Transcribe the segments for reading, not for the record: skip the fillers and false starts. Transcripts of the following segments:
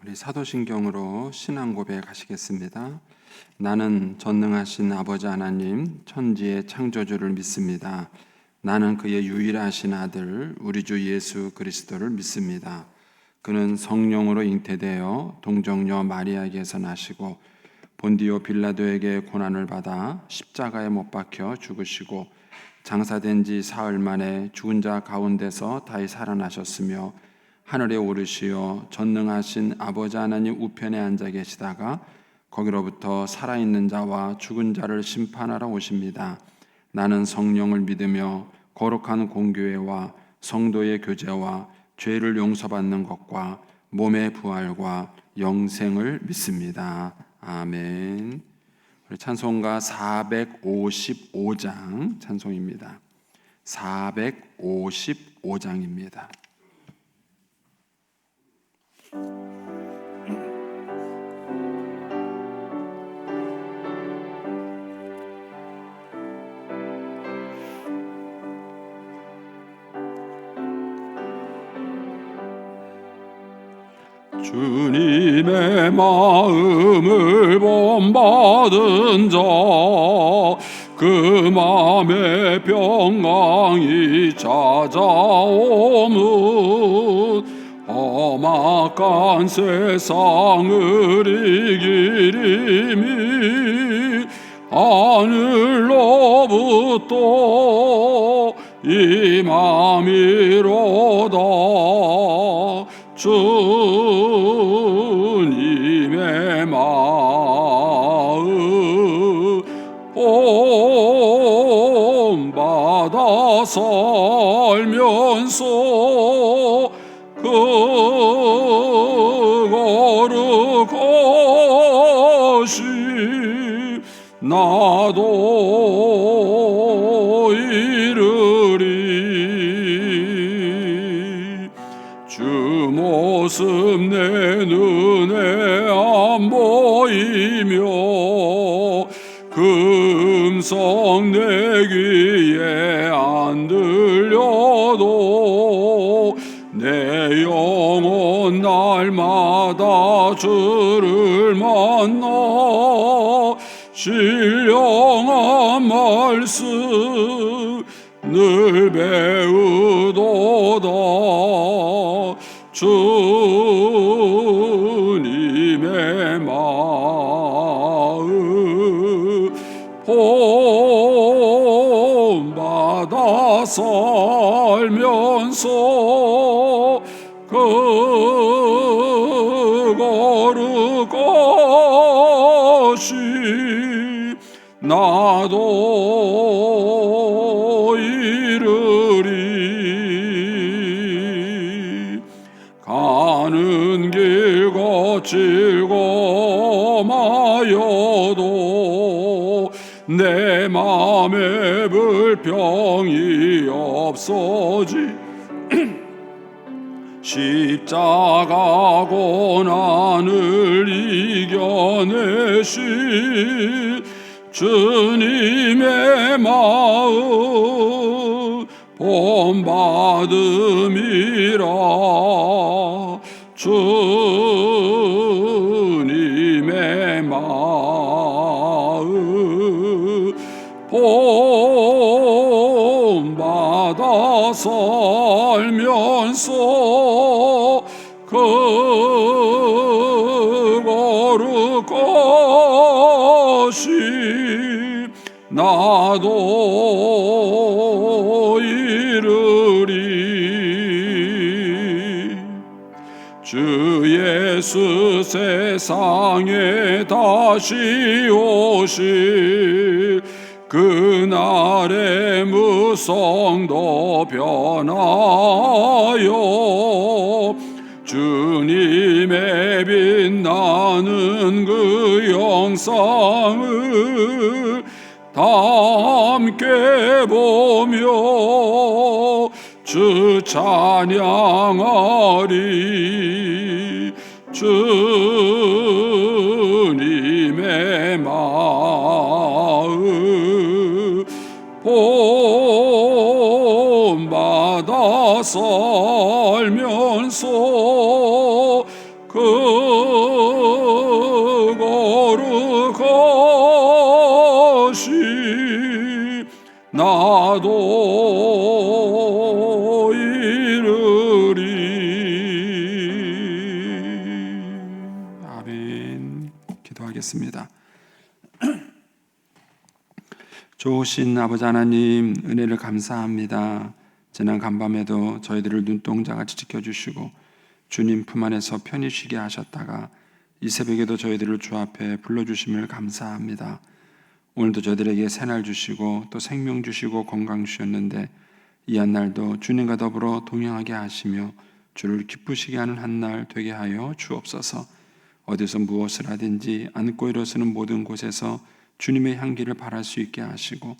우리 사도신경으로 신앙 고백하시겠습니다. 나는 전능하신 아버지 하나님 천지의 창조주를 믿습니다. 나는 그의 유일하신 아들 우리 주 예수 그리스도를 믿습니다. 그는 성령으로 잉태되어 동정녀 마리아에게서 나시고 본디오 빌라도에게 고난을 받아 십자가에 못 박혀 죽으시고 장사된 지 사흘 만에 죽은 자 가운데서 다시 살아나셨으며 하늘에 오르시어 전능하신 아버지 하나님 우편에 앉아 계시다가 거기로부터 살아있는 자와 죽은 자를 심판하러 오십니다. 나는 성령을 믿으며 거룩한 공교회와 성도의 교제와 죄를 용서받는 것과 몸의 부활과 영생을 믿습니다. 아멘. 우리 찬송가 455장 찬송입니다. 455장입니다. 주님의 마음을 본받은 자 그 맘에 평강이 찾아오면 험악한 세상을 이길 힘이 하늘로부터 임함이로다. 주님의 마음 본받아 살면서 그 거룩하시 나도 이르리. 주 모습 내 눈에 안 보이며 그 음성 내 귀에 안 들려도 내 영혼 날마다 주를 만나 신령한 말씀을 배우도다. 주님의 마음 본받아 살면서 그 거룩하시 나도 이르리. 가는 길 거칠고 마여도 내 맘에 불평이 없어지 십자가 고난을 이겨내신 주님의 마음 본받음이라. 주님의 마음 본받아 살면서 그 거룩하시 나도 이르리. 주 예수 세상에 다시 오실 그날의 무성도 변하여 주님의 빛나는 그 영상을 다 함께 보며 주 찬양하리. 주님의 마음 본받아 살면서 그 그 거룩하시 나도 이르리. 아멘. 기도하겠습니다. 좋으신 아버지 하나님, 은혜를 감사합니다. 지난 간밤에도 저희들을 눈동자같이 지켜주시고 주님 품 안에서 편히 쉬게 하셨다가 이 새벽에도 저희들을 주 앞에 불러주심을 감사합니다. 오늘도 저희들에게 새날 주시고 또 생명 주시고 건강 주셨는데 이 한날도 주님과 더불어 동행하게 하시며 주를 기쁘시게 하는 한날 되게 하여 주옵소서. 어디서 무엇을 하든지 앉고 일어서는 모든 곳에서 주님의 향기를 바랄 수 있게 하시고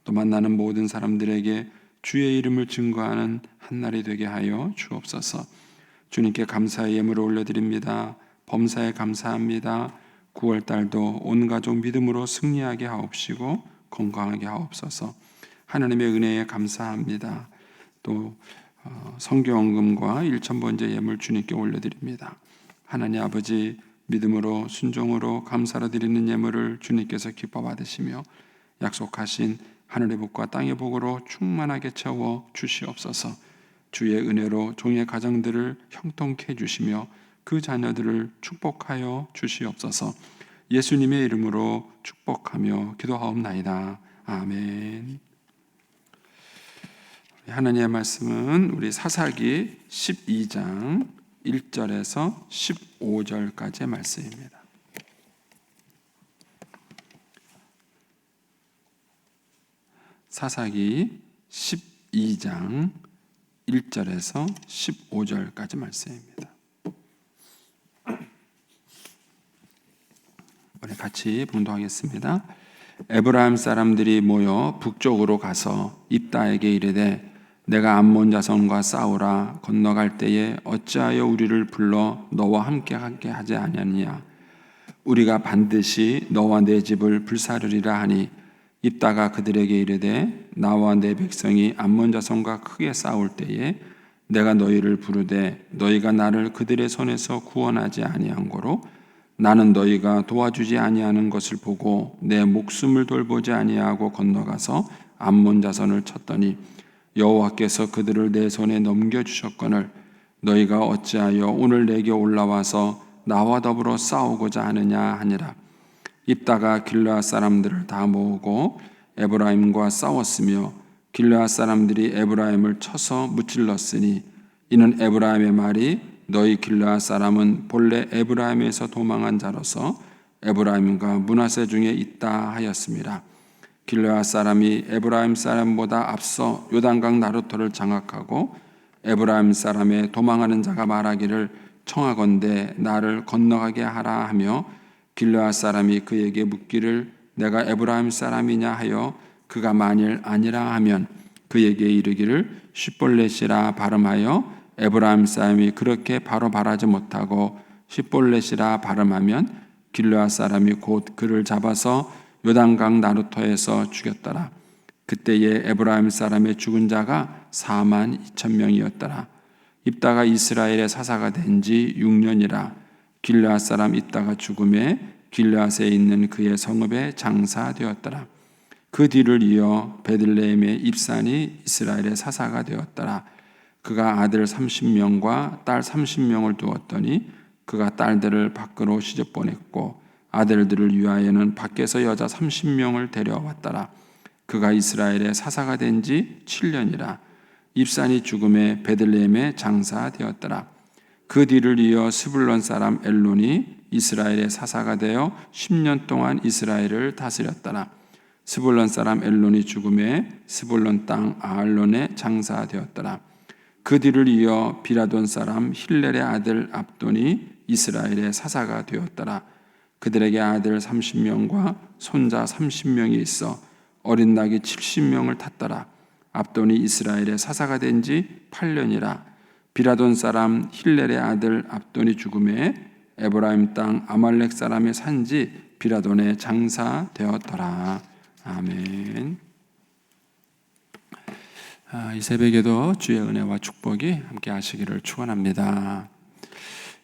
또 만나는 모든 사람들에게 주의 이름을 증거하는 한날이 되게 하여 주옵소서. 주님께 감사의 예물을 올려드립니다. 범사에 감사합니다. 9월달도 온 가족 믿음으로 승리하게 하옵시고 건강하게 하옵소서. 하나님의 은혜에 감사합니다. 또 성경금과 1,000번째 예물 주님께 올려드립니다. 하나님 아버지, 믿음으로 순종으로 감사로 드리는 예물을 주님께서 기뻐 받으시며 약속하신 하늘의 복과 땅의 복으로 충만하게 채워 주시옵소서. 주의 은혜로 종의 가정들을 형통케 해주시며 그 자녀들을 축복하여 주시옵소서. 예수님의 이름으로 축복하며 기도하옵나이다. 아멘. 하나님의 말씀은 우리 사사기 12장 1절에서 15절까지의 말씀입니다. 사사기 12장 1절에서 15절까지 말씀입니다. 우리 같이 봉독하겠습니다. 에브라임 사람들이 모여 북쪽으로 가서 입다에게 이르되 내가 암몬 자손과 싸우라 건너갈 때에 어찌하여 우리를 불러 너와 함께 하지 아니하느냐. 우리가 반드시 너와 내 집을 불사르리라 하니 입다가 그들에게 이르되 나와 내 백성이 암몬 자손과 크게 싸울 때에 내가 너희를 부르되 너희가 나를 그들의 손에서 구원하지 아니한 고로 나는 너희가 도와주지 아니하는 것을 보고 내 목숨을 돌보지 아니하고 건너가서 암몬 자손을 쳤더니 여호와께서 그들을 내 손에 넘겨주셨거늘 너희가 어찌하여 오늘 내게 올라와서 나와 더불어 싸우고자 하느냐 하니라. 입다가 길르앗 사람들을 다 모으고 에브라임과 싸웠으며 길르앗 사람들이 에브라임을 쳐서 무찔렀으니 이는 에브라임의 말이 너희 길르앗 사람은 본래 에브라임에서 도망한 자로서 에브라임과 므낫세 중에 있다 하였습니다. 길르앗 사람이 에브라임 사람보다 앞서 요단강 나루터를 장악하고 에브라임 사람의 도망하는 자가 말하기를 청하건대 나를 건너가게 하라 하며 길르앗 사람이 그에게 묻기를 내가 에브라임 사람이냐 하여 그가 만일 아니라 하면 그에게 이르기를 쉿볼렛이라 발음하여 에브라임 사람이 그렇게 바로 말하지 못하고 쉿볼렛이라 발음하면 길르앗 사람이 곧 그를 잡아서 요단강 나루터에서 죽였더라. 그때에 에브라임 사람의 죽은 자가 42,000명이었더라. 입다가 이스라엘의 사사가 된 지 6년이라. 길르앗 사람 입다가 죽음에 길르앗에 있는 그의 성읍에 장사되었더라. 그 뒤를 이어 베들레헴의 입산이 이스라엘의 사사가 되었더라. 그가 아들 30명과 딸 30명을 두었더니 그가 딸들을 밖으로 시집보냈고 아들들을 위하여는 밖에서 여자 30명을 데려왔더라. 그가 이스라엘의 사사가 된 지 7년이라. 입산이 죽음에 베들레헴에 장사되었더라. 그 뒤를 이어 스불론 사람 엘론이 이스라엘의 사사가 되어 10년 동안 이스라엘을 다스렸더라. 스불론 사람 엘론이 죽음에 스불론 땅 아알론에 장사되었더라. 그 뒤를 이어 비라돈 사람 힐렐의 아들 압돈이 이스라엘의 사사가 되었더라. 그들에게 아들 30명과 손자 30명이 있어 어린 낙이 70명을 탔더라. 압돈이 이스라엘의 사사가 된 지 8년이라. 비라돈 사람 힐렐의 아들 압돈이 죽음에 에브라임 땅 아말렉 사람의 산지 비라돈에 장사되었더라. 아멘. 이 새벽에도 주의 은혜와 축복이 함께 하시기를 축원합니다.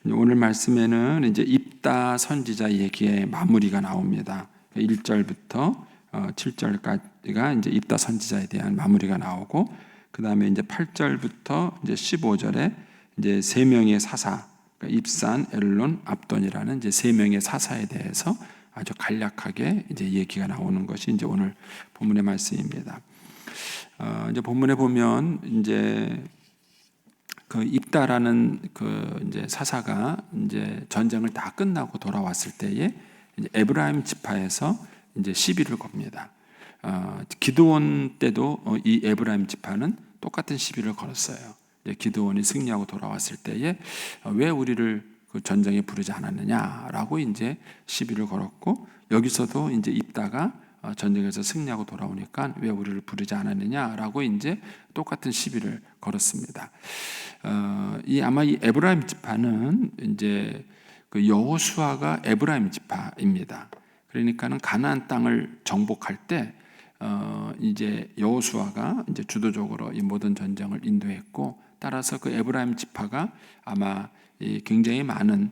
오늘 말씀에는 이제 입다 선지자 얘기의 마무리가 나옵니다. 1절부터 7절까지가 이제 입다 선지자에 대한 마무리가 나오고, 그 다음에 이제 8절부터 이제 15절에 이제 세 명의 사사, 그러니까 입산, 엘론, 압돈이라는 이제 세 명의 사사에 대해서 아주 간략하게 이제 얘기가 나오는 것이 이제 오늘 본문의 말씀입니다. 이제 본문에 보면 이제 그 입다라는 그 이제 사사가 이제 전쟁을 다 끝나고 돌아왔을 때에 이제 에브라임 지파에서 이제 시비를 겁니다. 기드온 때도 이 에브라임 지파는 똑같은 시비를 걸었어요. 기드온이 승리하고 돌아왔을 때에 왜 우리를 그 전쟁에 부르지 않았느냐라고 이제 시비를 걸었고, 여기서도 이제 입다가 전쟁에서 승리하고 돌아오니까 왜 우리를 부르지 않았느냐라고 이제 똑같은 시비를 걸었습니다. 아마 이 에브라임 지파는 이제 그 여호수아가 에브라임 지파입니다. 그러니까는 가나안 땅을 정복할 때 이제 여호수아가 이제 주도적으로 이 모든 전쟁을 인도했고, 따라서 그 에브라임 지파가 아마 굉장히 많은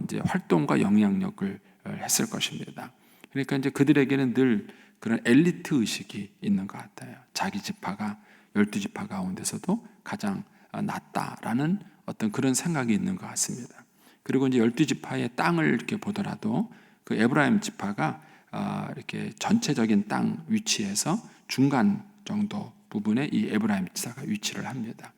이제 활동과 영향력을 했을 것입니다. 그러니까 이제 그들에게는 늘 그런 엘리트 의식이 있는 것 같아요. 자기 지파가 12지파 가운데서도 가장 낫다라는 어떤 그런 생각이 있는 것 같습니다. 그리고 이제 12지파의 땅을 이렇게 보더라도 그 에브라임 지파가 이렇게 전체적인 땅 위치에서 중간 정도 부분에 이 에브라임 지파가 위치를 합니다.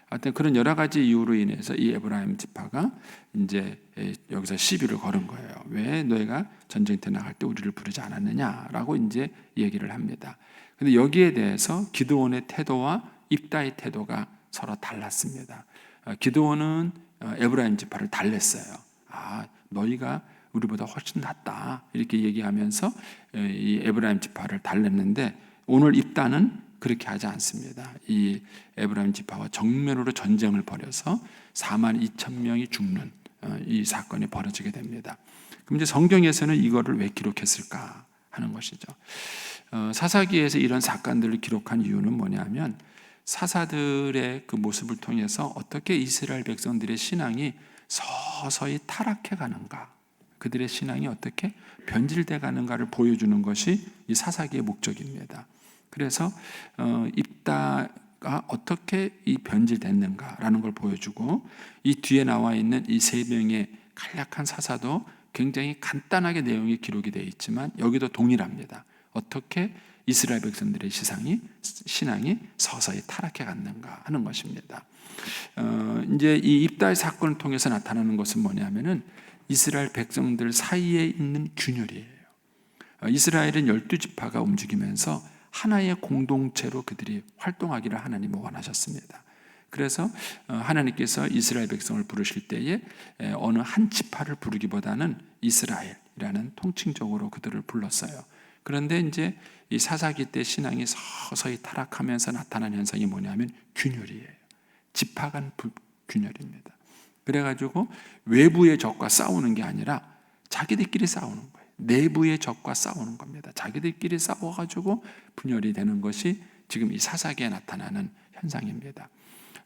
하여튼 그런 여러 가지 이유로 인해서 이 에브라임 지파가 이제 여기서 시비를 걸은 거예요. 왜 너희가 전쟁터 나갈 때 우리를 부르지 않았느냐라고 이제 얘기를 합니다. 근데 여기에 대해서 기드온의 태도와 입다의 태도가 서로 달랐습니다. 기드온은 에브라임 지파를 달랬어요. 너희가 우리보다 훨씬 낫다 이렇게 얘기하면서 이 에브라임 지파를 달랬는데, 오늘 입다는 그렇게 하지 않습니다. 이 에브라임 지파와 정면으로 전쟁을 벌여서 42,000명이 죽는 이 사건이 벌어지게 됩니다. 그럼 이제 성경에서는 이거를 왜 기록했을까 하는 것이죠. 사사기에서 이런 사건들을 기록한 이유는 뭐냐면, 사사들의 그 모습을 통해서 어떻게 이스라엘 백성들의 신앙이 서서히 타락해 가는가, 그들의 신앙이 어떻게 변질돼 가는가를 보여주는 것이 이 사사기의 목적입니다. 그래서 입다가 어떻게 이 변질됐는가라는 걸 보여주고, 이 뒤에 나와 있는 이 세 명의 간략한 사사도 굉장히 간단하게 내용이 기록이 되어 있지만 여기도 동일합니다. 어떻게 이스라엘 백성들의 신앙이 서서히 타락해 갔는가 하는 것입니다. 이제 이 입다의 사건을 통해서 나타나는 것은 뭐냐면은 이스라엘 백성들 사이에 있는 균열이에요. 이스라엘은 12지파가 움직이면서 하나의 공동체로 그들이 활동하기를 하나님은 원하셨습니다. 그래서 하나님께서 이스라엘 백성을 부르실 때에 어느 한 지파를 부르기보다는 이스라엘이라는 통칭적으로 그들을 불렀어요. 그런데 이제 이 사사기 때 신앙이 서서히 타락하면서 나타난 현상이 뭐냐면 균열이에요. 지파 간 균열입니다. 그래가지고 외부의 적과 싸우는 게 아니라 자기들끼리 싸우는 거예요. 내부의 적과 싸우는 겁니다. 자기들끼리 싸워가지고 분열이 되는 것이 지금 이 사사기에 나타나는 현상입니다.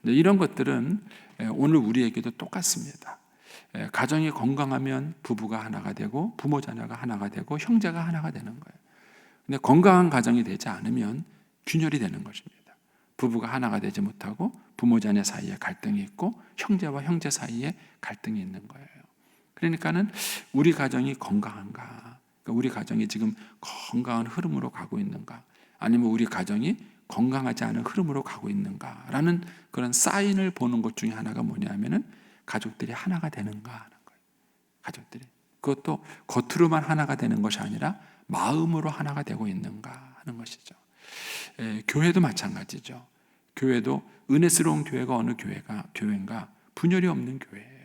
이런 것들은 오늘 우리에게도 똑같습니다. 가정이 건강하면 부부가 하나가 되고 부모 자녀가 하나가 되고 형제가 하나가 되는 거예요. 근데 건강한 가정이 되지 않으면 균열이 되는 것입니다. 부부가 하나가 되지 못하고 부모 자녀 사이에 갈등이 있고 형제와 형제 사이에 갈등이 있는 거예요. 그러니까는 우리 가정이 건강한가, 그러니까 우리 가정이 지금 건강한 흐름으로 가고 있는가, 아니면 우리 가정이 건강하지 않은 흐름으로 가고 있는가라는 그런 사인을 보는 것 중에 하나가 뭐냐면은 가족들이 하나가 되는가 하는 거예요. 가족들이 그것도 겉으로만 하나가 되는 것이 아니라 마음으로 하나가 되고 있는가 하는 것이죠. 교회도 마찬가지죠. 교회도 은혜스러운 교회가 어느 교회인가? 분열이 없는 교회예요.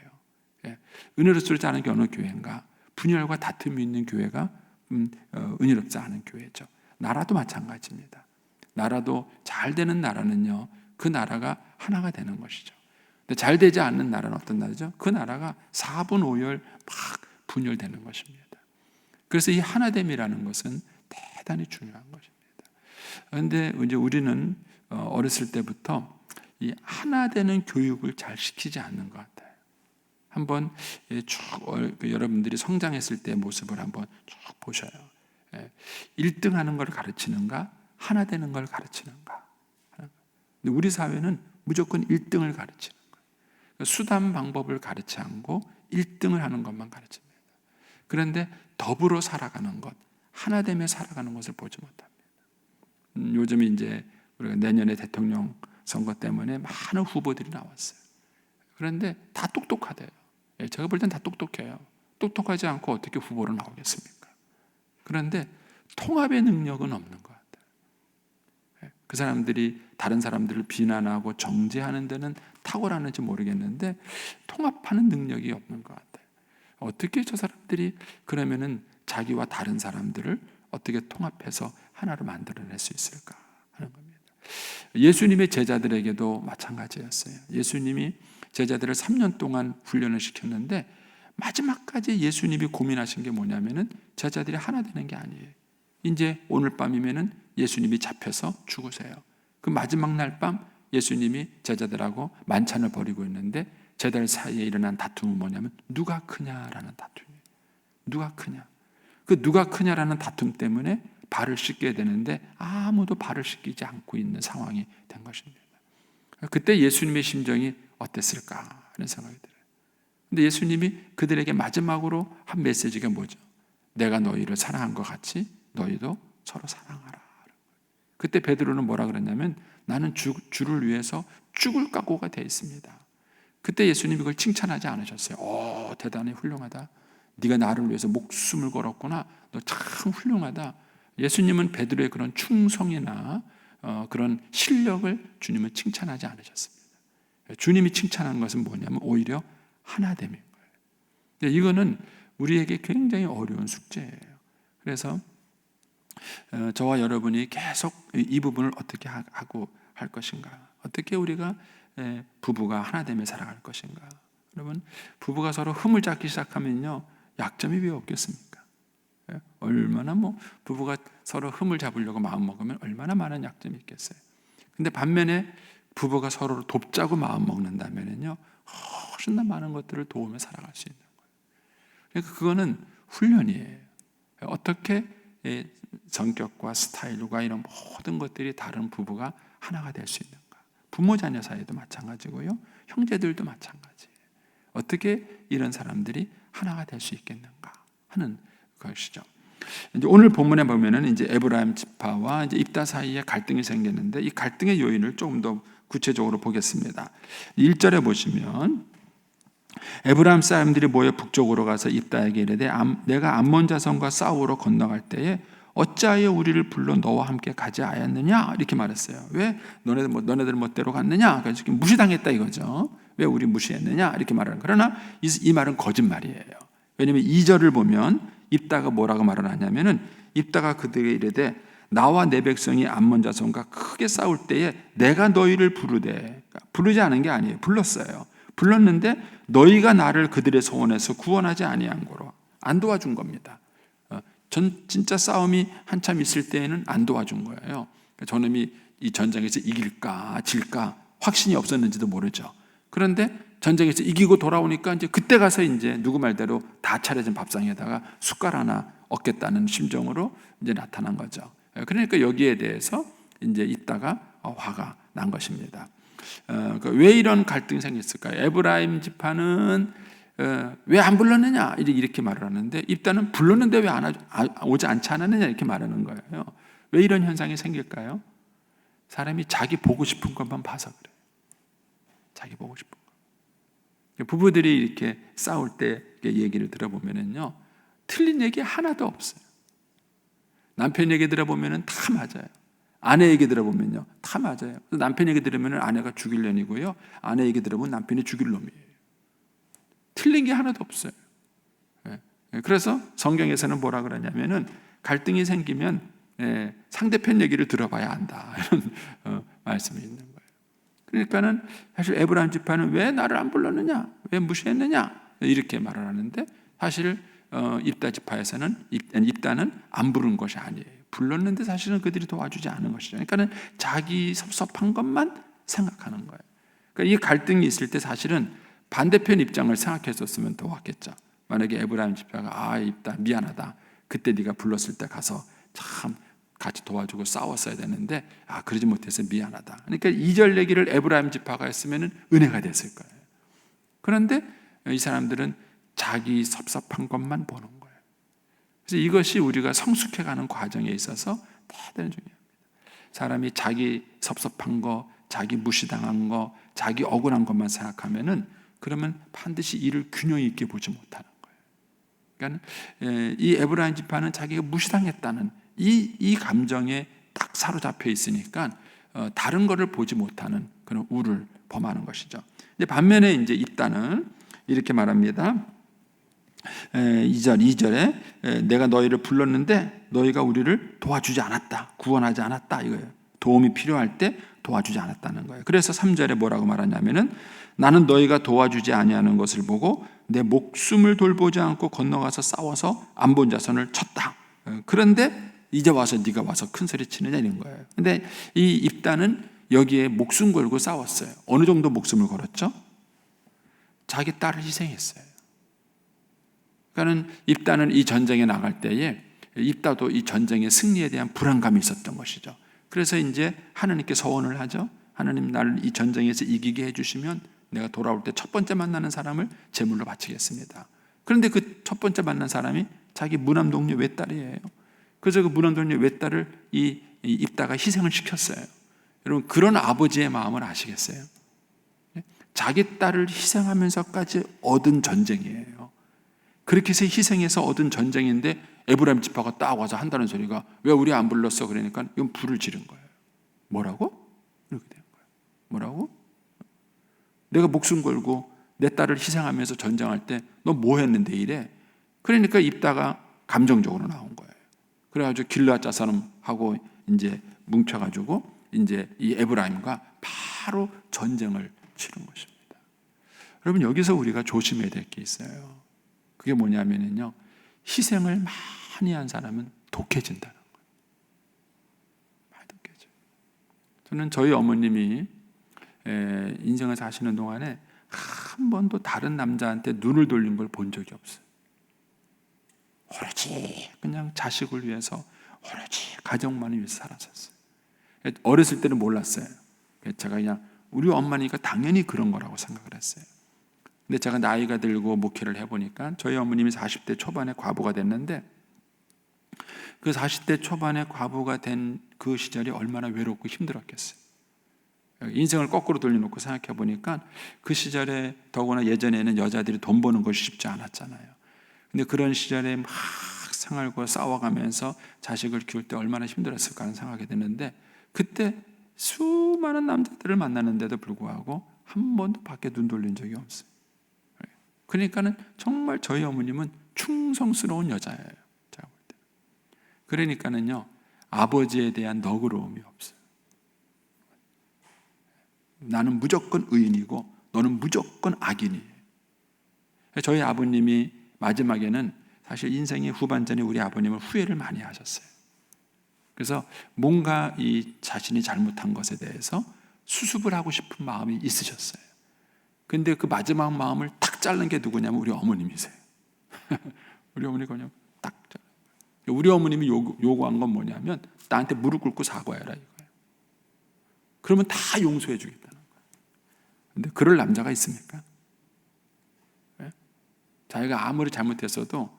은혜롭지 않은 게 어느 교회인가? 분열과 다툼이 있는 교회가 은혜롭지 않은 교회죠. 나라도 마찬가지입니다. 나라도 잘 되는 나라는요, 그 나라가 하나가 되는 것이죠. 근데 잘 되지 않는 나라는 어떤 나라죠? 그 나라가 4분 5열 막 분열되는 것입니다. 그래서 이 하나됨이라는 것은 대단히 중요한 것입니다. 그런데 이제 우리는 어렸을 때부터 이 하나 되는 교육을 잘 시키지 않는 것 같아요. 한번 쭉 여러분들이 성장했을 때의 모습을 한번 쭉 보셔요. 1등 하는 걸 가르치는가, 하나 되는 걸 가르치는가. 근데 우리 사회는 무조건 1등을 가르치는 거예요. 수단 방법을 가르치 않고 1등을 하는 것만 가르칩니다. 그런데 더불어 살아가는 것, 하나 되며 살아가는 것을 보지 못합니다. 요즘 이제 우리가 내년에 대통령 선거 때문에 많은 후보들이 나왔어요. 그런데 다 똑똑하대요. 제가 볼 땐 다 똑똑해요. 똑똑하지 않고 어떻게 후보로 나오겠습니까? 그런데 통합의 능력은 없는 것 같아요. 그 사람들이 다른 사람들을 비난하고 정죄하는 데는 탁월하는지 모르겠는데 통합하는 능력이 없는 것 같아요. 어떻게 저 사람들이 그러면은 자기와 다른 사람들을 어떻게 통합해서 하나로 만들어낼 수 있을까 하는 겁니다. 예수님의 제자들에게도 마찬가지였어요. 예수님이 제자들을 3년 동안 훈련을 시켰는데 마지막까지 예수님이 고민하신 게 뭐냐면은 제자들이 하나 되는 게 아니에요. 이제 오늘 밤이면은 예수님이 잡혀서 죽으세요. 그 마지막 날 밤 예수님이 제자들하고 만찬을 벌이고 있는데 제자들 사이에 일어난 다툼은 뭐냐면 누가 크냐라는 다툼이에요. 누가 크냐. 그 누가 크냐라는 다툼 때문에 발을 씻게 되는데 아무도 발을 씻기지 않고 있는 상황이 된 것입니다. 그때 예수님의 심정이 어땠을까 하는 생각이 들어요. 근데 예수님이 그들에게 마지막으로 한 메시지가 뭐죠? 내가 너희를 사랑한 것 같이 너희도 서로 사랑하라. 그때 베드로는 뭐라 그랬냐면 나는 주를 위해서 죽을 각오가 되어 있습니다. 그때 예수님이 그걸 칭찬하지 않으셨어요. 대단히 훌륭하다. 네가 나를 위해서 목숨을 걸었구나. 너 참 훌륭하다. 예수님은 베드로의 그런 충성이나 그런 실력을 주님은 칭찬하지 않으셨습니다. 주님이 칭찬한 것은 뭐냐면 오히려 하나됨인 거예요. 이거는 우리에게 굉장히 어려운 숙제예요. 그래서 저와 여러분이 계속 이 부분을 어떻게 하고 할 것인가, 어떻게 우리가 부부가 하나됨에 살아갈 것인가. 여러분, 부부가 서로 흠을 잡기 시작하면요 약점이 왜 없겠습니까? 얼마나 부부가 서로 흠을 잡으려고 마음 먹으면 얼마나 많은 약점이 있겠어요. 근데 반면에 부부가 서로를 돕자고 마음 먹는다면요 훨씬 더 많은 것들을 도우며 살아갈 수 있는 거예요. 그러니까 그거는 훈련이에요. 어떻게 성격과 스타일과 이런 모든 것들이 다른 부부가 하나가 될 수 있는가. 부모 자녀 사이도 마찬가지고요, 형제들도 마찬가지예요. 어떻게 이런 사람들이 하나가 될 수 있겠는가 하는 것이죠. 이제 오늘 본문에 보면은 이제 에브라임 지파와 이제 입다 사이에 갈등이 생겼는데 이 갈등의 요인을 조금 더 구체적으로 보겠습니다. 1절에 보시면 에브라임 사람들이 모여 북쪽으로 가서 입다에게 이르되 내가 암몬 자손과 싸우러 건너갈 때에 어찌하여 우리를 불러 너와 함께 가지 아니하느냐 이렇게 말했어요. 왜 너네들 멋대로 갔느냐? 그래서 무시당했다 이거죠. 왜 우리 무시했느냐 이렇게 말하는. 그러나 이 말은 거짓말이에요. 왜냐하면 2절을 보면 입다가 뭐라고 말을 하냐면은 입다가 그들에게 이르되 나와 내 백성이 암몬 자손과 크게 싸울 때에 내가 너희를 부르되, 부르지 않은 게 아니에요. 불렀어요. 불렀는데 너희가 나를 그들의 소원에서 구원하지 아니한 거로 안 도와준 겁니다. 진짜 싸움이 한참 있을 때에는 안 도와준 거예요. 저놈이 이 전쟁에서 이길까 질까 확신이 없었는지도 모르죠. 그런데 전쟁에서 이기고 돌아오니까 이제 그때 가서 이제 누구 말대로 다 차려진 밥상에다가 숟갈 하나 얻겠다는 심정으로 이제 나타난 거죠. 그러니까 여기에 대해서 이제 있다가 화가 난 것입니다. 왜 이런 갈등이 생겼을까요? 에브라임 지파는 왜 안 불렀느냐 이렇게 말을 하는데 입다는 불렀는데 왜 오지 않지 않았느냐 이렇게 말하는 거예요. 왜 이런 현상이 생길까요? 사람이 자기 보고 싶은 것만 봐서 그래요. 자기 보고 싶은 것. 부부들이 이렇게 싸울 때 얘기를 들어보면은요 틀린 얘기 하나도 없어요. 남편 얘기 들어보면은 다 맞아요. 아내 얘기 들어보면요 다 맞아요. 남편 얘기 들으면 아내가 죽일 년이고요, 아내 얘기 들어보면 남편이 죽일 놈이에요. 틀린 게 하나도 없어요. 그래서 성경에서는 뭐라 그러냐면은 갈등이 생기면 상대편 얘기를 들어봐야 한다 이런 말씀이 있는 거예요. 그러니까는 사실 에브라임 지파는 왜 나를 안 불렀느냐, 왜 무시했느냐 이렇게 말을 하는데 사실 입다 지파에서는 입다는 안 부른 것이 아니에요. 불렀는데 사실은 그들이 도와주지 않은 것이죠. 그러니까는 자기 섭섭한 것만 생각하는 거예요. 그러니까 이 갈등이 있을 때 사실은 반대편 입장을 생각했었으면 더 왔겠죠. 만약에 에브라임 지파가 입다 미안하다. 그때 네가 불렀을 때 가서 참 같이 도와주고 싸웠어야 되는데 그러지 못해서 미안하다. 그러니까 2절 얘기를 에브라임 지파가 했으면 은혜가 됐을 거예요. 그런데 이 사람들은 자기 섭섭한 것만 보는 거예요. 그래서 이것이 우리가 성숙해가는 과정에 있어서 대단히 중요합니다. 사람이 자기 섭섭한 거, 자기 무시당한 거, 자기 억울한 것만 생각하면은 그러면 반드시 이를 균형 있게 보지 못하는 거예요. 그러니까 이 에브라임 지파는 자기가 무시당했다는 이 감정에 딱 사로잡혀 있으니까 다른 것을 보지 못하는 그런 우를 범하는 것이죠. 반면에 이제 입다는 이렇게 말합니다. 2절에 내가 너희를 불렀는데 너희가 우리를 도와주지 않았다. 구원하지 않았다 이거예요. 도움이 필요할 때 도와주지 않았다는 거예요. 그래서 3절에 뭐라고 말하냐면은 나는 너희가 도와주지 아니하는 것을 보고 내 목숨을 돌보지 않고 건너가서 싸워서 안 본 자손을 쳤다. 그런데 이제 와서 네가 와서 큰 소리 치느냐 이런 거예요. 근데 이 입다는 여기에 목숨 걸고 싸웠어요. 어느 정도 목숨을 걸었죠? 자기 딸을 희생했어요. 그러니까 입다는 이 전쟁에 나갈 때에 입다도 이 전쟁의 승리에 대한 불안감이 있었던 것이죠. 그래서 이제 하나님께 서원을 하죠. 하나님 나를 이 전쟁에서 이기게 해주시면 내가 돌아올 때 첫 번째 만나는 사람을 제물로 바치겠습니다. 그런데 그 첫 번째 만난 사람이 자기 무남동료 외딸이에요. 그래서 그 무남동료 외딸을 이 입다가 희생을 시켰어요. 여러분 그런 아버지의 마음을 아시겠어요? 자기 딸을 희생하면서까지 얻은 전쟁이에요. 그렇게 해서 희생해서 얻은 전쟁인데 에브라임 지파가 딱 와서 한다는 소리가 왜 우리 안 불렀어? 그러니까 이건 불을 지른 거예요. 뭐라고? 이렇게 된 거예요. 뭐라고? 내가 목숨 걸고 내 딸을 희생하면서 전쟁할 때 너 뭐 했는데 이래? 그러니까 입다가 감정적으로 나온 거예요. 그래가지고 길르앗 자손하고 이제 뭉쳐가지고 이제 이 에브라임과 바로 전쟁을 치른 것입니다. 여러분 여기서 우리가 조심해야 될 게 있어요. 그게 뭐냐면요, 희생을 많이 한 사람은 독해진다는 거예요. 많이 독해져요. 저는 저희 어머님이 인생을 사시는 동안에 한 번도 다른 남자한테 눈을 돌린 걸 본 적이 없어요. 오로지 그냥 자식을 위해서, 오로지 가정만을 위해서 살았었어요. 어렸을 때는 몰랐어요. 제가 그냥 우리 엄마니까 당연히 그런 거라고 생각을 했어요. 근데 제가 나이가 들고 목회를 해보니까 저희 어머님이 40대 초반에 과부가 됐는데 그 40대 초반에 과부가 된 그 시절이 얼마나 외롭고 힘들었겠어요. 인생을 거꾸로 돌려놓고 생각해 보니까 그 시절에 더구나 예전에는 여자들이 돈 버는 것이 쉽지 않았잖아요. 근데 그런 시절에 막 생활과 싸워가면서 자식을 키울 때 얼마나 힘들었을까 하는 생각이 드는데 그때 수많은 남자들을 만나는데도 불구하고 한 번도 밖에 눈 돌린 적이 없어요. 그러니까는 정말 저희 어머님은 충성스러운 여자예요. 제가 볼 때. 그러니까는요, 아버지에 대한 너그러움이 없어요. 나는 무조건 의인이고 너는 무조건 악인이에요. 저희 아버님이 마지막에는 사실 인생의 후반전에 우리 아버님은 후회를 많이 하셨어요. 그래서 뭔가 이 자신이 잘못한 것에 대해서 수습을 하고 싶은 마음이 있으셨어요. 근데 그 마지막 마음을 탁 자른 게 누구냐면 우리 어머님이세요. 우리 어머니가 그냥 딱 자른 거예요. 우리 어머님이 요구한 건 뭐냐면 나한테 무릎 꿇고 사과해라 이거예요. 그러면 다 용서해 주겠다는 거예요. 근데 그럴 남자가 있습니까? 네? 자기가 아무리 잘못했어도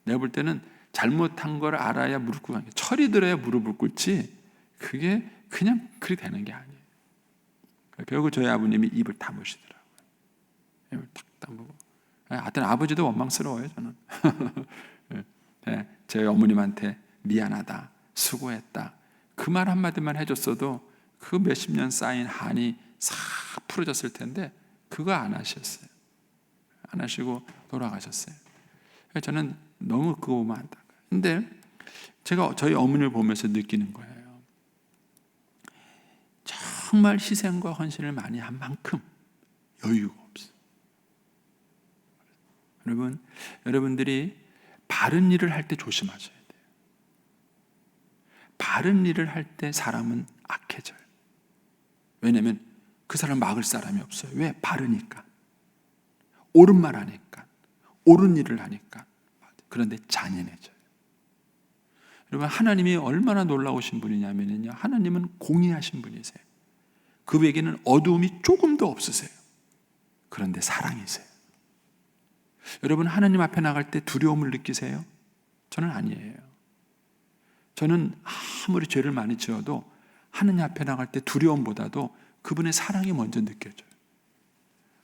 내가 볼 때는 잘못한 걸 알아야 무릎 꿇고 하는 게, 철이 들어야 무릎을 꿇지 그게 그냥 그렇게 되는 게 아니에요. 결국 저희 아버님이 입을 다무시더라고요. 입을 탁 다무고. 하여튼 아버지도 원망스러워요 저는. 네, 저희 어머님한테 미안하다, 수고했다 그 말 한마디만 해줬어도 그 몇십 년 쌓인 한이 싹 풀어졌을 텐데 그거 안 하셨어요. 안 하시고 돌아가셨어요. 저는 너무 그거 보면 안타까워요. 근데 제가 저희 어머니를 보면서 느끼는 거예요. 정말 희생과 헌신을 많이 한 만큼 여유가 없어요. 여러분들이 바른 일을 할 때 조심하셔야 돼요. 바른 일을 할 때 사람은 악해져요. 왜냐하면 그 사람 막을 사람이 없어요. 왜? 바르니까. 옳은 말 하니까, 옳은 일을 하니까. 그런데 잔인해져요. 여러분, 하나님이 얼마나 놀라우신 분이냐면요, 하나님은 공의하신 분이세요. 그에게는 어두움이 조금도 없으세요. 그런데 사랑이세요. 여러분, 하나님 앞에 나갈 때 두려움을 느끼세요? 저는 아니에요. 저는 아무리 죄를 많이 지어도 하나님 앞에 나갈 때 두려움보다도 그분의 사랑이 먼저 느껴져요.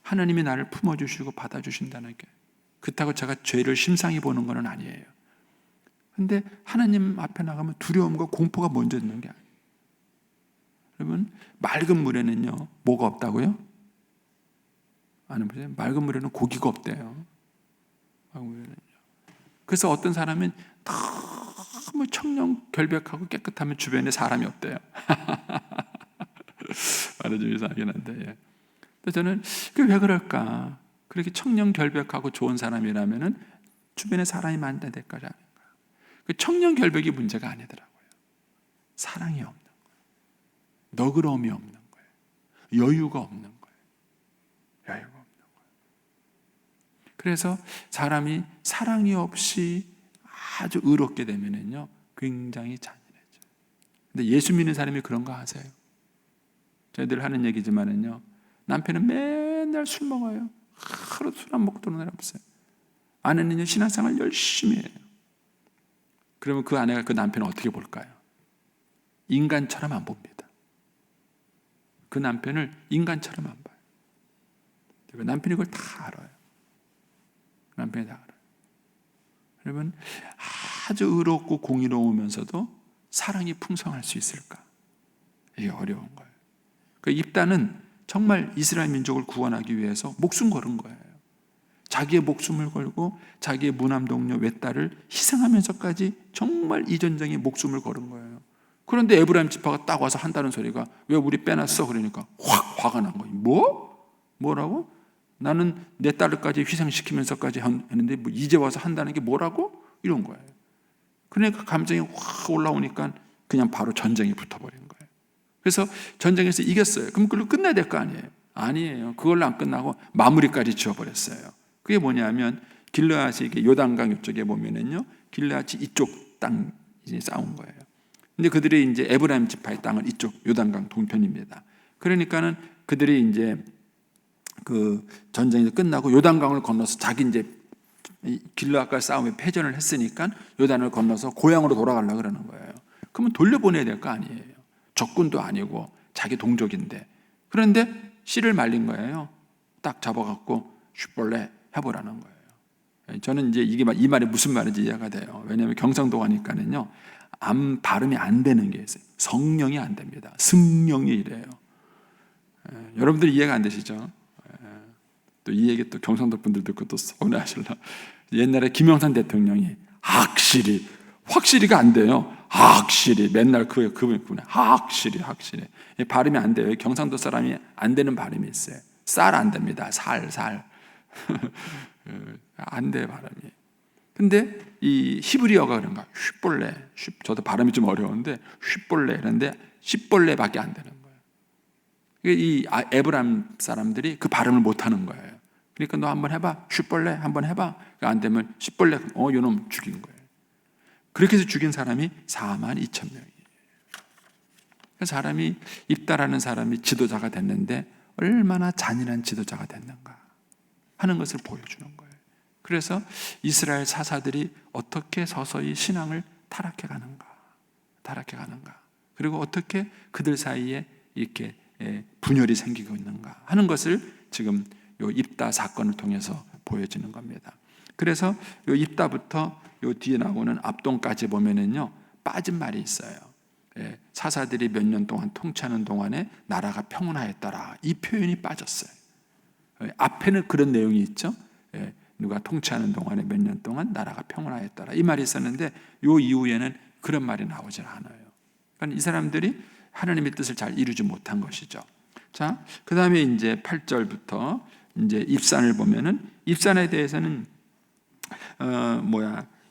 하나님이 나를 품어주시고 받아주신다는 게, 그렇다고 제가 죄를 심상히 보는 건 아니에요. 근데 하나님 앞에 나가면 두려움과 공포가 먼저 있는 게 아니에요. 여러분, 맑은 물에는요, 뭐가 없다고요? 아는 분이요? 맑은 물에는 고기가 없대요. 맑은 물에는요. 그래서 어떤 사람은 너무 청정 결백하고 깨끗하면 주변에 사람이 없대요. 말이 좀 이상하긴 한데, 예. 근데 저는 그게 왜 그럴까? 그렇게 청정 결백하고 좋은 사람이라면은 주변에 사람이 많다 될 것이 아닌가? 그 청정 결백이 문제가 아니더라고요. 사랑이 없는 거예요. 너그러움이 없는 거예요. 여유가 없는 거예요. 여유가 없는 거예요. 그래서 사람이 사랑이 없이 아주 의롭게 되면은요, 굉장히 잔인해져요. 근데 예수 믿는 사람이 그런 거 아세요? 저희들 하는 얘기지만은요, 남편은 맨날 술 먹어요. 하루 술 안 먹고 도는 날 없어요. 아내는요, 신앙생활 열심히 해요. 그러면 그 아내가 그 남편을 어떻게 볼까요? 인간처럼 안 봅니다. 그 남편을 인간처럼 안 봐요. 그 남편이 그걸 다 알아요. 남편이 다 알아요. 여러분, 아주 의롭고 공의로우면서도 사랑이 풍성할 수 있을까? 이게 어려운 거예요. 그 입다는 정말 이스라엘 민족을 구원하기 위해서 목숨 걸은 거예요. 자기의 목숨을 걸고 자기의 무남 동료 외딸을 희생하면서까지 정말 이 전쟁에 목숨을 걸은 거예요. 그런데 에브라임 지파가 딱 와서 한다는 소리가, 왜 우리 빼놨어? 그러니까 확 화가 난 거예요. 뭐라고? 나는 내 딸까지 희생시키면서까지 했는데 뭐 이제 와서 한다는 게 뭐라고? 이런 거예요. 그러니까 감정이 확 올라오니까 그냥 바로 전쟁이 붙어버린 거예요. 그래서 전쟁에서 이겼어요. 그럼 그걸로 끝내야 될 거 아니에요? 아니에요. 그걸로 안 끝나고 마무리까지 지어버렸어요. 그게 뭐냐면, 길르앗이 요단강 이쪽에 보면은요, 길르앗이 이쪽 땅 이제 싸운 거예요. 근데 그들이 이제 에브라임 지파의 땅은 이쪽 요단강 동편입니다. 그러니까는 그들이 이제 그 전쟁이 끝나고 요단강을 건너서 자기 이제 길르앗과 싸움에 패전을 했으니까 요단을 건너서 고향으로 돌아가려고 그러는 거예요. 그러면 돌려보내야 될 거 아니에요. 적군도 아니고 자기 동족인데. 그런데 씨를 말린 거예요. 딱 잡아갖고 슈벌레 해보라는 거예요. 저는 이제 이게 이 말이 무슨 말인지 이해가 돼요. 왜냐하면 경상도 가니까는요, 발음이 안 되는 게 있어요. 성령이 안 됩니다. 승령이 이래요. 여러분들 이해가 안 되시죠? 또 이 얘기 또 경상도 분들 듣고 또 서운해하실라. 옛날에 김영삼 대통령이 확실히가 안 돼요. 확실히 맨날 그분이 확실히 발음이 안 돼요. 경상도 사람이 안 되는 발음이 있어요. 쌀 안 됩니다. 살 안 돼 발음이. 근데 이 히브리어가 그런가? 쉿볼레. 저도 발음이 좀 어려운데 쉿볼레 그런데 쉿볼레밖에 안 되는 거예요. 이 에브라임 사람들이 그 발음을 못 하는 거예요. 그러니까 너 한번 해봐. 쉿볼레 한번 해봐. 안 되면 쉿볼레. 요놈 죽인 거예요. 그렇게 해서 죽인 사람이 42,000명이에요. 사람이 입다라는 사람이 지도자가 됐는데 얼마나 잔인한 지도자가 됐는가 하는 것을 보여주는 거예요. 그래서 이스라엘 사사들이 어떻게 서서히 신앙을 타락해 가는가, 그리고 어떻게 그들 사이에 이렇게 분열이 생기고 있는가 하는 것을 지금 요 입다 사건을 통해서 보여주는 겁니다. 그래서 요 입다부터 요 뒤에 나오는 압동까지 보면은요, 빠진 말이 있어요. 사사들이 몇 년 동안 통치하는 동안에 나라가 평온하였더라. 이 표현이 빠졌어요. 앞에는 그런 내용이 있죠. 누가 통치하는 동안에 몇 년 동안 나라가 평온하였더라. 이 말이 있었는데 요 이후에는 그런 말이 나오질 않아요. 그러니까 이 사람들이 하나님의 뜻을 잘 이루지 못한 것이죠. 자, 그 다음에 이제 8절부터 이제 입산을 보면은, 입산에 대해서는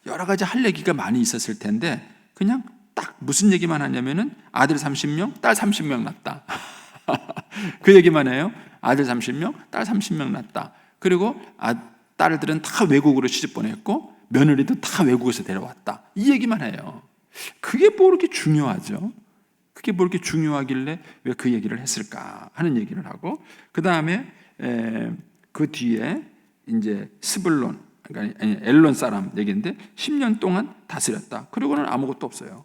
여러 가지 할 얘기가 많이 있었을 텐데 그냥 딱 무슨 얘기만 하냐면은 아들 30명, 딸 30명 낳았다. 그 얘기만 해요. 아들 30명, 딸 30명 낳았다. 그리고 딸들은 다 외국으로 시집 보냈고 며느리도 다 외국에서 데려왔다. 이 얘기만 해요. 그게 뭐 그렇게 중요하죠? 그게 뭐 이렇게 중요하길래 왜 그 얘기를 했을까 하는 얘기를 하고, 그 다음에 그 뒤에 이제 스불론, 그러니까 엘론 사람 얘기인데 10년 동안 다스렸다. 그리고는 아무것도 없어요.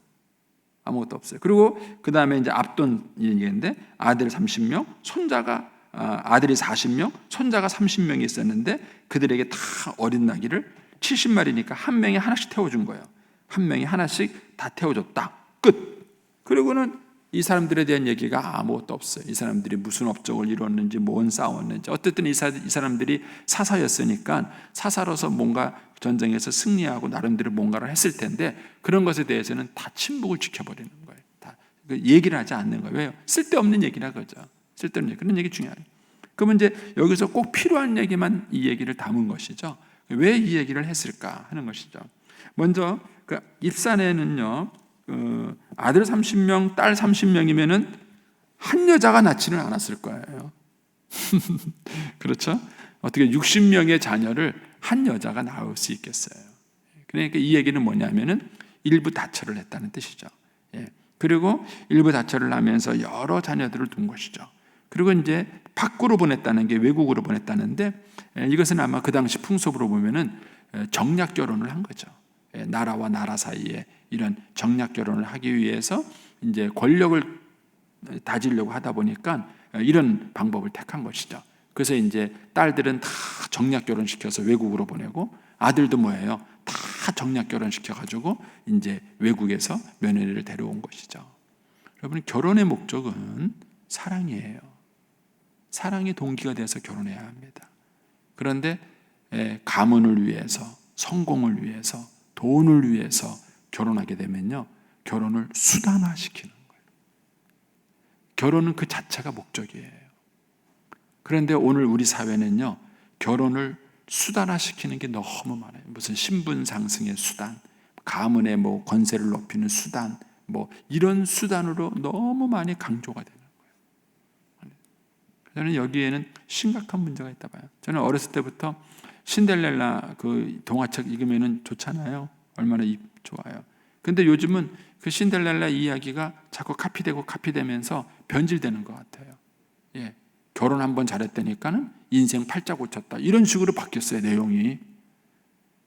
아무것도 없어요. 그리고 그 다음에 이제 압돈 얘기인데 아들 30명, 손자가 아들이 40명, 손자가 30명이 있었는데 그들에게 다 어린 나귀를 70마리니까 한 명이 하나씩 태워준 거예요. 한 명이 하나씩 다 태워줬다. 끝. 그리고는 이 사람들에 대한 얘기가 아무것도 없어요. 이 사람들이 무슨 업적을 이뤘는지, 뭔 싸웠는지. 어쨌든 이 사람들이 사사였으니까 사사로서 뭔가 전쟁에서 승리하고 나름대로 뭔가를 했을 텐데 그런 것에 대해서는 다 침묵을 지켜버리는 거예요. 다 얘기를 하지 않는 거예요. 왜요? 쓸데없는 얘기라 그러죠. 쓸데없는 얘기. 그런 얘기 중요해요. 그러면 이제 여기서 꼭 필요한 얘기만 이 얘기를 담은 것이죠. 왜 이 얘기를 했을까 하는 것이죠. 먼저 그 입산에는요, 아들 30명, 딸 30명이면은 한 여자가 낳지는 않았을 거예요. 그렇죠? 어떻게 60명의 자녀를 한 여자가 낳을 수 있겠어요? 그러니까 이 얘기는 뭐냐면은 일부 다처를 했다는 뜻이죠. 그리고 일부 다처를 하면서 여러 자녀들을 둔 것이죠. 그리고 이제 밖으로 보냈다는 게 외국으로 보냈다는데 이것은 아마 그 당시 풍습으로 보면은 정략 결혼을 한 거죠. 나라와 나라 사이에 이런 정략 결혼을 하기 위해서 이제 권력을 다지려고 하다 보니까 이런 방법을 택한 것이죠. 그래서 이제 딸들은 다 정략 결혼시켜서 외국으로 보내고 아들도 뭐예요? 다 정략 결혼시켜가지고 이제 외국에서 며느리를 데려온 것이죠. 여러분, 결혼의 목적은 사랑이에요. 사랑이 동기가 돼서 결혼해야 합니다. 그런데 가문을 위해서, 성공을 위해서, 돈을 위해서 결혼하게 되면요, 결혼을 수단화시키는 거예요. 결혼은 그 자체가 목적이에요. 그런데 오늘 우리 사회는요, 결혼을 수단화시키는 게 너무 많아요. 무슨 신분 상승의 수단, 가문의 뭐 권세를 높이는 수단, 뭐 이런 수단으로 너무 많이 강조가 되는 거예요. 저는 여기에는 심각한 문제가 있다 봐요. 저는 어렸을 때부터 신데렐라 그 동화책 읽으면은 좋잖아요. 얼마나 좋아요. 근데 요즘은 그 신데렐라 이야기가 자꾸 카피되면서 변질되는 것 같아요. 결혼 한번 잘했다니까는 인생 팔자 고쳤다. 이런 식으로 바뀌었어요, 내용이.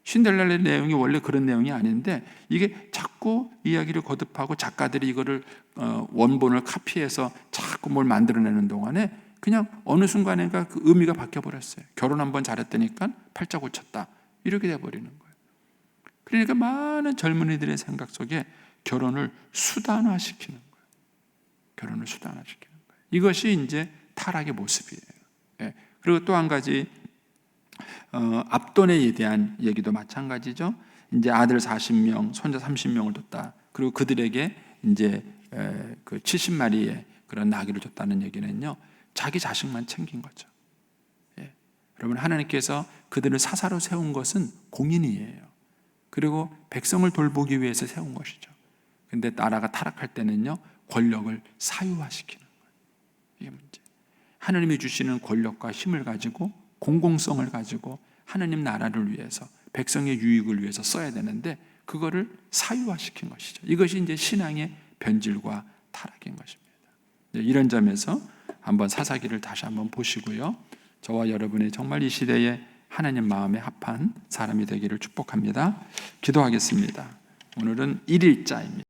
신데렐라의 내용이 원래 그런 내용이 아닌데 이게 자꾸 이야기를 거듭하고 작가들이 이거를 원본을 카피해서 자꾸 뭘 만들어내는 동안에 그냥 어느 순간인가 그 의미가 바뀌어버렸어요. 결혼 한번 잘했다니까 팔자 고쳤다. 이렇게 돼버리는 거예요. 그러니까 많은 젊은이들의 생각 속에 결혼을 수단화시키는 거예요. 결혼을 수단화시키는 거예요. 이것이 이제 타락의 모습이에요. 그리고 또 한 가지 압돈에 대한 얘기도 마찬가지죠. 이제 아들 40명, 손자 30명을 뒀다. 그리고 그들에게 이제 그 70마리의 그런 나귀를 줬다는 얘기는요, 자기 자식만 챙긴 거죠. 여러분, 하나님께서 그들을 사사로 세운 것은 공인이에요. 그리고 백성을 돌보기 위해서 세운 것이죠. 근데 나라가 타락할 때는요, 권력을 사유화시키는 거예요. 이게 문제. 하나님이 주시는 권력과 힘을 가지고 공공성을 가지고 하나님 나라를 위해서 백성의 유익을 위해서 써야 되는데 그거를 사유화시킨 것이죠. 이것이 이제 신앙의 변질과 타락인 것입니다. 이런 점에서 한번 사사기를 다시 한번 보시고요. 저와 여러분이 정말 이 시대에 하나님 마음에 합한 사람이 되기를 축복합니다. 기도하겠습니다. 오늘은 1일자입니다.